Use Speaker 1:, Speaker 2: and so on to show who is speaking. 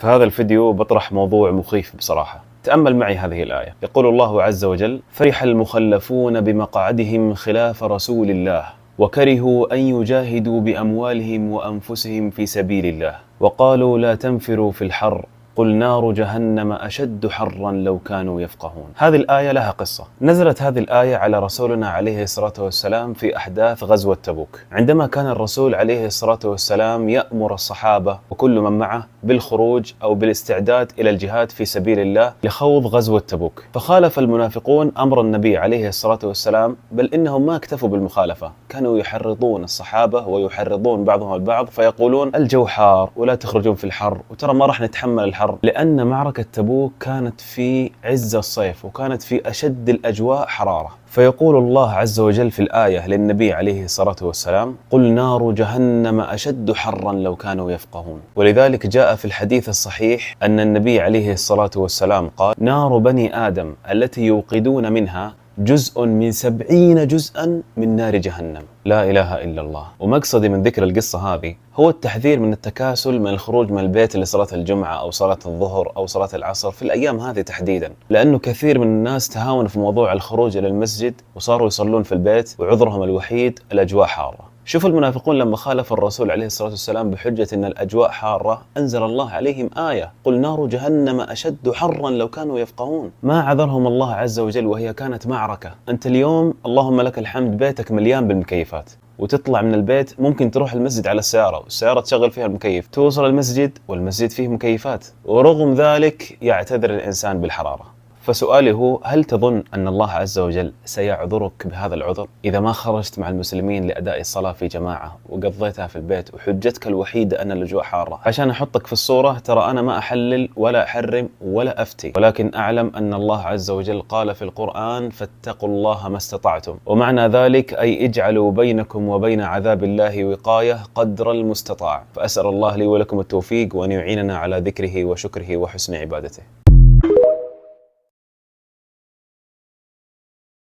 Speaker 1: في هذا الفيديو بطرح موضوع مخيف بصراحة. تأمل معي هذه الآية. يقول الله عز وجل: فرح المخلفون بمقعدهم خلاف رسول الله وكرهوا أن يجاهدوا بأموالهم وأنفسهم في سبيل الله وقالوا لا تنفروا في الحر قل نار جهنم أشد حرا لو كانوا يفقهون. هذه الآية لها قصة. نزلت هذه الآية على رسولنا عليه الصلاة والسلام في أحداث غزوة تبوك، عندما كان الرسول عليه الصلاة والسلام يأمر الصحابة وكل من معه بالخروج أو بالاستعداد إلى الجهاد في سبيل الله لخوض غزوة تبوك. فخالف المنافقون أمر النبي عليه الصلاة والسلام، بل إنهم ما اكتفوا بالمخالفة، كانوا يحرضون الصحابة ويحرضون بعضهم البعض فيقولون الجو حار ولا تخرجون في الحر، وترى ما راح نتحمل الحر، لأن معركة تبوك كانت في عز الصيف وكانت في أشد الأجواء حرارة. فيقول الله عز وجل في الآية للنبي عليه الصلاة والسلام: قل نار جهنم أشد حرا لو كانوا يفقهون. ولذلك جاء في الحديث الصحيح أن النبي عليه الصلاة والسلام قال: نار بني آدم التي يوقدون منها جزء من 70 جزءا من نار جهنم. لا إله إلا الله. ومقصدي من ذكر القصة هذه هو التحذير من التكاسل من الخروج من البيت لصلاة الجمعة أو صلاة الظهر أو صلاة العصر في الأيام هذه تحديدا، لأنه كثير من الناس تهاون في موضوع الخروج إلى المسجد وصاروا يصلون في البيت وعذرهم الوحيد الأجواء حارة. شوف المنافقون لما خالفوا الرسول عليه الصلاة والسلام بحجة أن الأجواء حارة، أنزل الله عليهم آية: قل نار جهنم أشد حرا لو كانوا يفقهون. ما عذرهم الله عز وجل وهي كانت معركة. أنت اليوم اللهم لك الحمد بيتك مليان بالمكيفات، وتطلع من البيت ممكن تروح المسجد على السيارة والسيارة تشغل فيها المكيف، توصل المسجد والمسجد فيه مكيفات، ورغم ذلك يعتذر الإنسان بالحرارة. فسؤالي هو: هل تظن أن الله عز وجل سيعذرك بهذا العذر إذا ما خرجت مع المسلمين لأداء الصلاة في جماعة وقضيتها في البيت وحجتك الوحيدة أن الأجواء حارة؟ عشان أحطك في الصورة، ترى أنا ما أحلل ولا أحرم ولا أفتي، ولكن أعلم أن الله عز وجل قال في القرآن: فاتقوا الله ما استطعتم، ومعنى ذلك أي اجعلوا بينكم وبين عذاب الله وقاية قدر المستطاع. فأسأل الله لي ولكم التوفيق وأن يعيننا على ذكره وشكره وحسن عبادته.